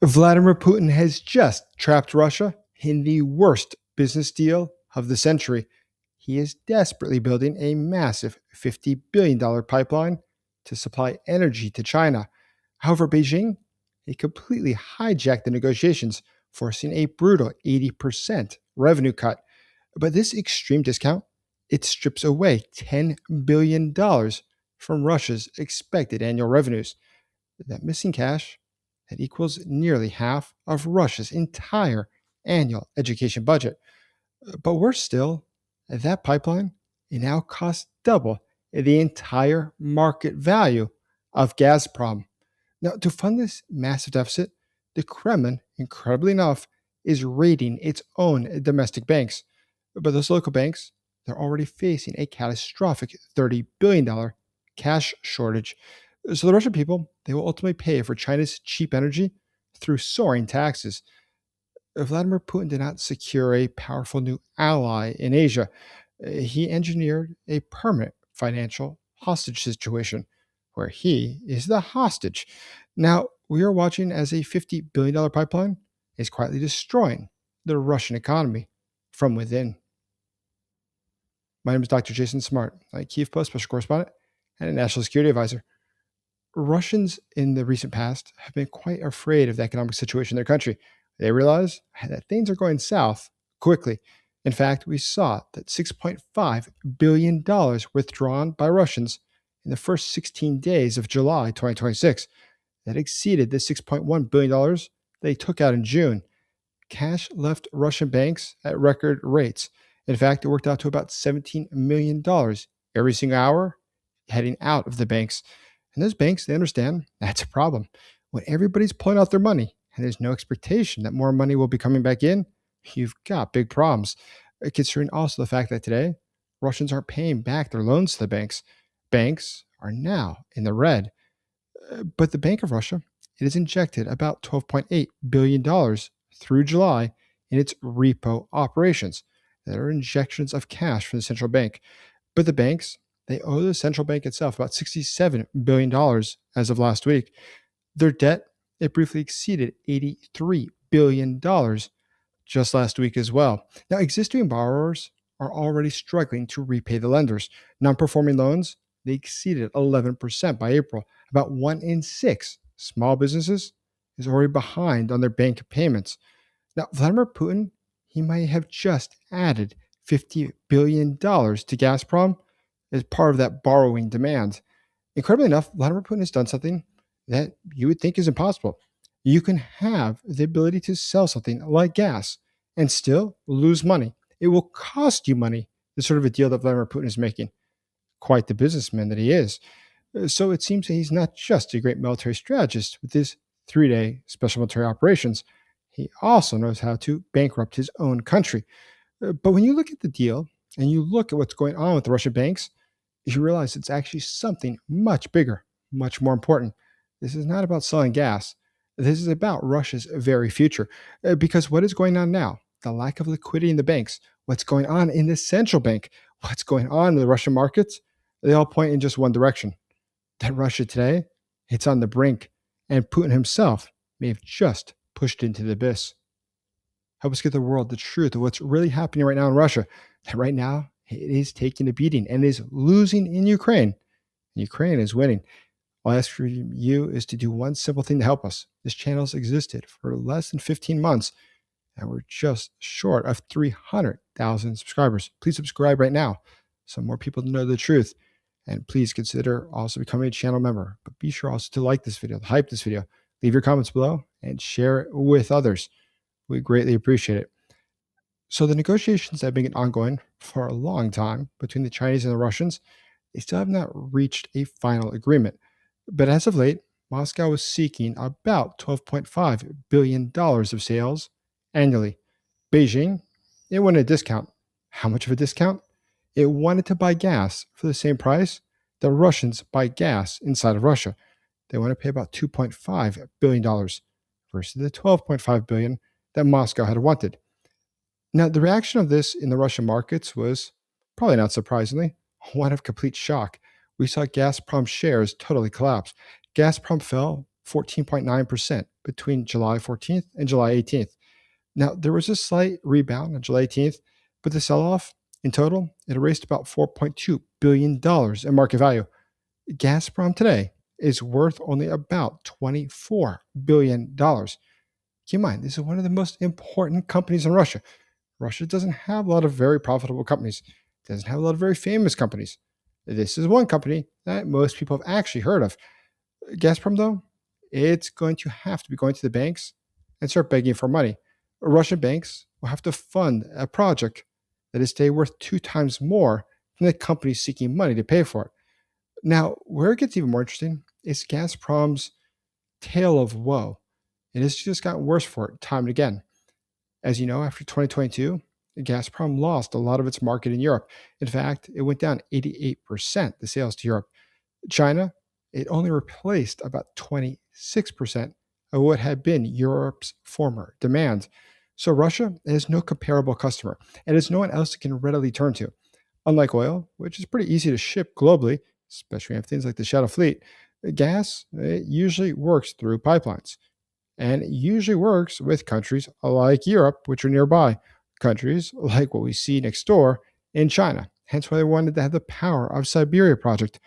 Vladimir Putin has just trapped Russia in the worst business deal of the century. He is desperately building a massive $50 billion pipeline to supply energy to China. However, Beijing, they completely hijacked the negotiations, forcing a brutal 80% revenue cut. But this extreme discount, it strips away $10 billion from Russia's expected annual revenues. That missing cash, that equals nearly half of Russia's entire annual education budget. But worse still, that pipeline, it now costs double the entire market value of Gazprom. Now, to fund this massive deficit, the Kremlin, incredibly enough, is raiding its own domestic banks. But those local banks, they're already facing a catastrophic $30 billion cash shortage. So the Russian people, they will ultimately pay for China's cheap energy through soaring taxes. Vladimir Putin did not secure a powerful new ally in Asia. He engineered a permanent financial hostage situation where he is the hostage. Now, we are watching as a $50 billion pipeline is quietly destroying the Russian economy from within. My name is Dr. Jason Smart, a Kiev Post special correspondent and a national security advisor. Russians in the recent past have been quite afraid of the economic situation in their country. They realize that things are going south quickly. In fact, we saw that $6.5 billion withdrawn by Russians in the first 16 days of July 2026. That exceeded the $6.1 billion they took out in June. Cash left Russian banks at record rates. In fact, it worked out to about $17 million every single hour heading out of the banks. And those banks, they understand that's a problem. When everybody's pulling out their money and there's no expectation that more money will be coming back in, you've got big problems. Considering also the fact that today, Russians aren't paying back their loans to the banks. Banks are now in the red. But the Bank of Russia, it has injected about $12.8 billion through July in its repo operations. That are injections of cash from the central bank. But the banks, they owe the central bank itself about $67 billion as of last week. Their debt, it briefly exceeded $83 billion just last week as well. Now, existing borrowers are already struggling to repay the lenders. Non-performing loans, they exceeded 11% by April. About 1 in 6 small businesses is already behind on their bank payments. Now, Vladimir Putin, he might have just added $50 billion to Gazprom as part of that borrowing demand. Incredibly enough, Vladimir Putin has done something that you would think is impossible. You can have the ability to sell something like gas and still lose money. It will cost you money, the sort of a deal that Vladimir Putin is making. Quite the businessman that he is. So it seems that he's not just a great military strategist with his 3-day special military operations. He also knows how to bankrupt his own country. But when you look at the deal and you look at what's going on with the Russian banks, you realize it's actually something much bigger, much more important. This is not about selling gas. This is about Russia's very future. Because what is going on now? The lack of liquidity in the banks, what's going on in the central bank, what's going on in the Russian markets, they all point in just one direction. That Russia today, it's on the brink, and Putin himself may have just pushed into the abyss. Help us get the world the truth of what's really happening right now in Russia. That right now, it is taking a beating and is losing in Ukraine. Ukraine is winning. All I ask for you is to do one simple thing to help us. This channel's existed for less than 15 months, and we're just short of 300,000 subscribers. Please subscribe right now so more people know the truth. And please consider also becoming a channel member. But be sure also to like this video, hype this video, leave your comments below, and share it with others. We greatly appreciate it. So the negotiations have been ongoing for a long time between the Chinese and the Russians. They still have not reached a final agreement. But as of late, Moscow was seeking about $12.5 billion of sales annually. Beijing, it wanted a discount. How much of a discount? It wanted to buy gas for the same price that Russians buy gas inside of Russia. They want to pay about $2.5 billion versus the $12.5 billion that Moscow had wanted. Now, the reaction of this in the Russian markets was, probably not surprisingly, one of complete shock. We saw Gazprom shares totally collapse. Gazprom fell 14.9% between July 14th and July 18th. Now, there was a slight rebound on July 18th, but the sell off in total, it erased about $4.2 billion in market value. Gazprom today is worth only about $24 billion. Keep in mind, this is one of the most important companies in Russia. Russia doesn't have a lot of very profitable companies, it doesn't have a lot of very famous companies. This is one company that most people have actually heard of. Gazprom, though, it's going to have to be going to the banks and start begging for money. Russian banks will have to fund a project that is today worth 2 times more than the company seeking money to pay for it. Now, where it gets even more interesting is Gazprom's tale of woe. It has just gotten worse for it time and again. As you know, after 2022, Gazprom lost a lot of its market in Europe. In fact, it went down 88%, the sales to Europe. China, it only replaced about 26% of what had been Europe's former demand. So Russia has no comparable customer, and there's no one else it can readily turn to. Unlike oil, which is pretty easy to ship globally, especially when you have things like the Shadow Fleet, gas, it usually works through pipelines. And it usually works with countries like Europe, which are nearby, countries like what we see next door in China. Hence why they wanted to have the Power of Siberia project.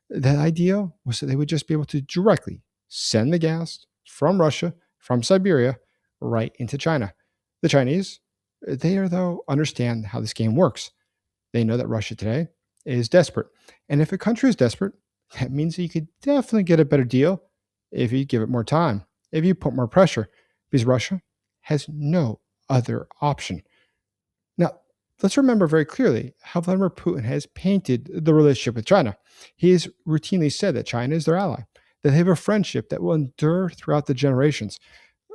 The idea was that they would just be able to directly send the gas from Russia, from Siberia, right into China. The Chinese, they are though understand how this game works. They know that Russia today is desperate. And if a country is desperate, that means that you could definitely get a better deal if you give it more time, if you put more pressure, because Russia has no other option. Now, let's remember very clearly how Vladimir Putin has painted the relationship with China. He has routinely said that China is their ally, that they have a friendship that will endure throughout the generations.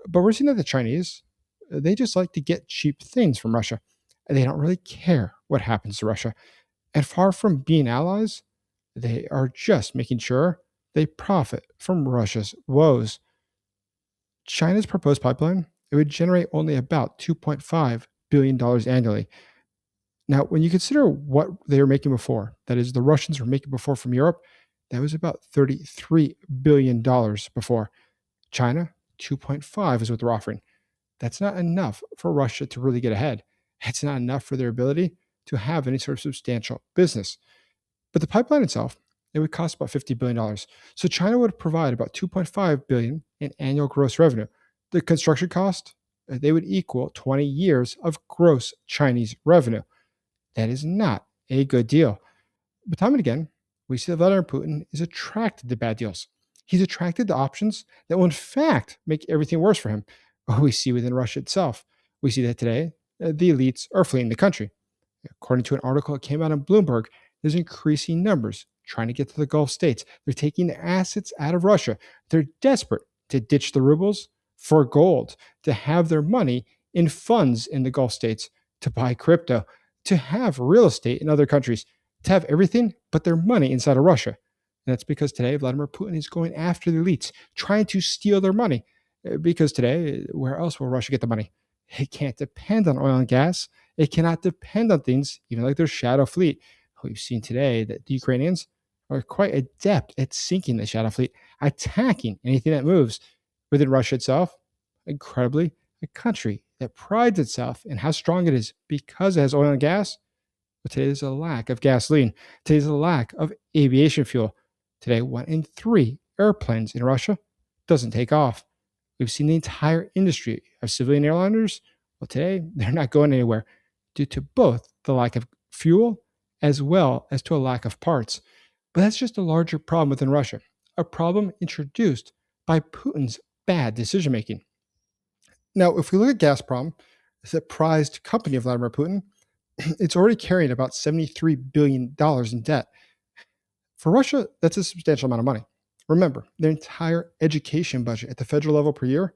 But we're seeing that the Chinese, they just like to get cheap things from Russia. They don't really care what happens to Russia. And far from being allies, they are just making sure they profit from Russia's woes. China's proposed pipeline, it would generate only about $2.5 billion annually. Now, when you consider what they were making before, that is, the Russians were making before from Europe, that was about $33 billion before. China, 2.5 is what they're offering. That's not enough for Russia to really get ahead. It's not enough for their ability to have any sort of substantial business. But the pipeline itself, it would cost about $50 billion. So China would provide about $2.5 billion in annual gross revenue. The construction cost, they would equal 20 years of gross Chinese revenue. That is not a good deal. But time and again, we see that Vladimir Putin is attracted to bad deals. He's attracted to options that will, in fact, make everything worse for him. We see within Russia itself. We see that today, the elites are fleeing the country. According to an article that came out on Bloomberg, there's increasing numbers trying to get to the Gulf states. They're taking the assets out of Russia. They're desperate to ditch the rubles for gold, to have their money in funds in the Gulf states, to buy crypto, to have real estate in other countries, to have everything but their money inside of Russia. And that's because today Vladimir Putin is going after the elites, trying to steal their money. Because today, where else will Russia get the money? It can't depend on oil and gas. It cannot depend on things, even like their shadow fleet. We've seen today that the Ukrainians are quite adept at sinking the shadow fleet, attacking anything that moves. Within Russia itself, incredibly, a country that prides itself in how strong it is because it has oil and gas. But today there's a lack of gasoline. Today there's a lack of aviation fuel. Today, 1 in 3 airplanes in Russia doesn't take off. We've seen the entire industry of civilian airliners. Well, today they're not going anywhere due to both the lack of fuel as well as to a lack of parts. But that's just a larger problem within Russia, a problem introduced by Putin's bad decision making. Now, if we look at Gazprom, the prized company of Vladimir Putin, it's already carrying about $73 billion in debt. For Russia, that's a substantial amount of money. Remember, their entire education budget at the federal level per year,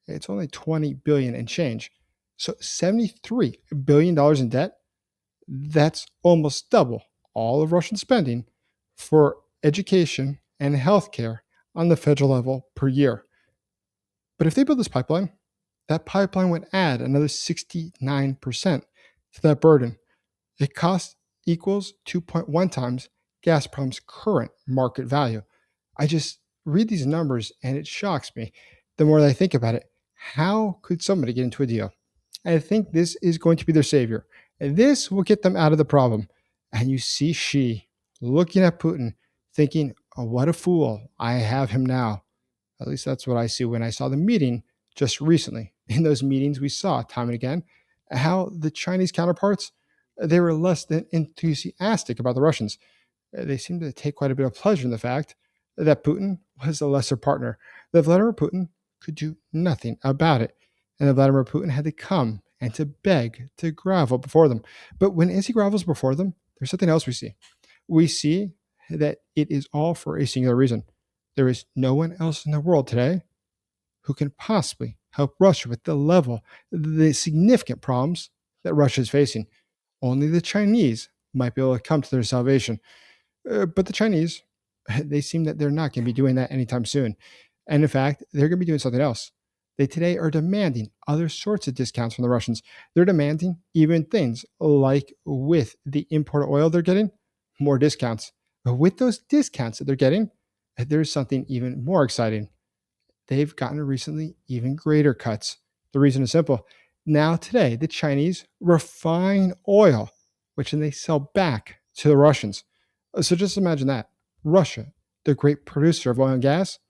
it's only 20 billion and change. So $73 billion in debt, that's almost double all of Russian spending for education and healthcare on the federal level per year. But if they build this pipeline, that pipeline would add another 69% to that burden. It cost equals 2.1 times Gazprom's current market value. I just read these numbers and it shocks me. the more I think about it, how could somebody get into a deal? I think this is going to be their savior. And this will get them out of the problem. And you see Xi looking at Putin, thinking, oh, what a fool. I have him now. At least that's what I see when I saw the meeting just recently. In those meetings, we saw time and again how the Chinese counterparts, they were less than enthusiastic about the Russians. They seemed to take quite a bit of pleasure in the fact that Putin was a lesser partner, that Vladimir Putin could do nothing about it, and that Vladimir Putin had to come and to beg to grovel before them. But when as he grovels before them, there's something else we see. We see that it is all for a singular reason. There is no one else in the world today who can possibly help Russia with the significant problems that Russia is facing. Only the Chinese might be able to come to their salvation. But the Chinese, they seem that they're not going to be doing that anytime soon. And in fact, they're going to be doing something else. They today are demanding other sorts of discounts from the Russians. They're demanding even things like with the import of oil they're getting, more discounts. But with those discounts that they're getting, there's something even more exciting. They've gotten recently even greater cuts. The reason is simple. Now, today, the Chinese refine oil, which then they sell back to the Russians. So just imagine that. Russia, the great producer of oil and gas,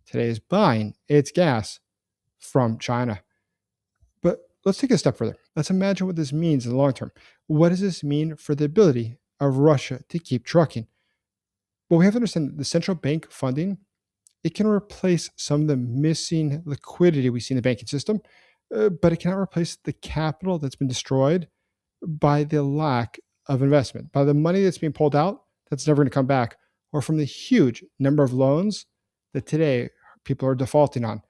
today is buying its gas from China. But let's take it a step further. Let's imagine what this means in the long term. What does this mean for the ability of Russia to keep trucking? Well, we have to understand that the central bank funding, it can replace some of the missing liquidity we see in the banking system, but it cannot replace the capital that's been destroyed by the lack of investment, by the money that's being pulled out that's never going to come back, or from the huge number of loans that today people are defaulting on.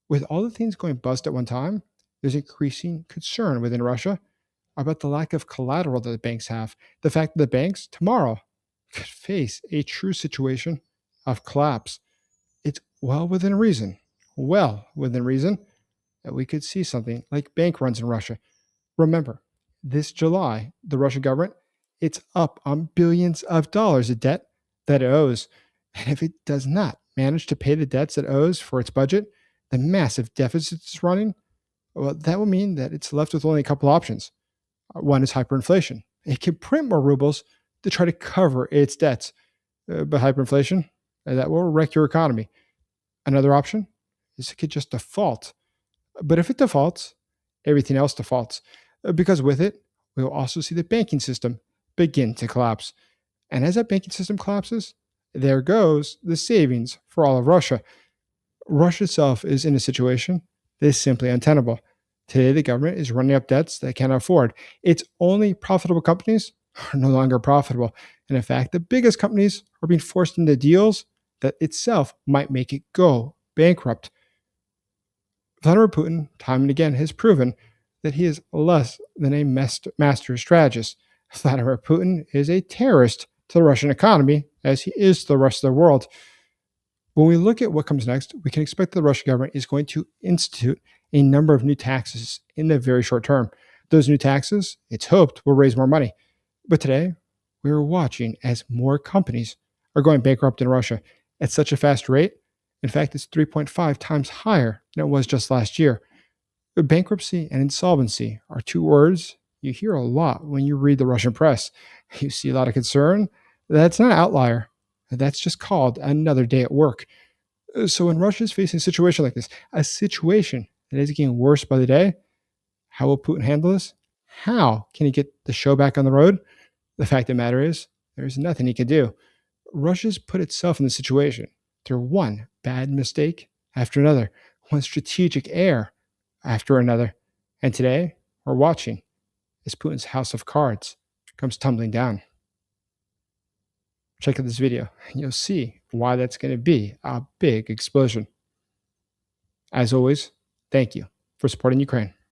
With all the things going bust at one time, there's increasing concern within Russia about the lack of collateral that the banks have. The fact that the banks tomorrow could face a true situation of collapse. It's well within reason that we could see something like bank runs in Russia. Remember, this July, the Russian government, it's up on billions of dollars of debt that it owes. And if it does not manage to pay the debts it owes for its budget, the massive deficits it's running, well, that will mean that it's left with only a couple options. One is hyperinflation. It can print more rubles to try to cover its debts. But hyperinflation, that will wreck your economy. Another option is it could just default. But if it defaults, everything else defaults. Because with it, we will also see the banking system begin to collapse. And as that banking system collapses, there goes the savings for all of Russia. Russia itself is in a situation that is simply untenable. Today, the government is running up debts that it cannot afford. Its only profitable companies are no longer profitable. And in fact, the biggest companies are being forced into deals that itself might make it go bankrupt. Vladimir Putin, time and again, has proven that he is less than a master strategist. Vladimir Putin is a terrorist to the Russian economy, as he is to the rest of the world. When we look at what comes next, we can expect the Russian government is going to institute a number of new taxes in the very short term. Those new taxes, it's hoped, will raise more money. But today, we are watching as more companies are going bankrupt in Russia at such a fast rate. In fact, it's 3.5 times higher than it was just last year. Bankruptcy and insolvency are two words you hear a lot when you read the Russian press. You see a lot of concern. That's not an outlier. That's just called another day at work. So when Russia is facing a situation like this, a situation that is getting worse by the day, how will Putin handle this? How can he get the show back on the road? The fact of the matter is, there's nothing he can do. Russia's put itself in this situation through one bad mistake after another, one strategic error after another. And today, we're watching as Putin's house of cards comes tumbling down. Check out this video, and you'll see why that's going to be a big explosion. As always, thank you for supporting Ukraine.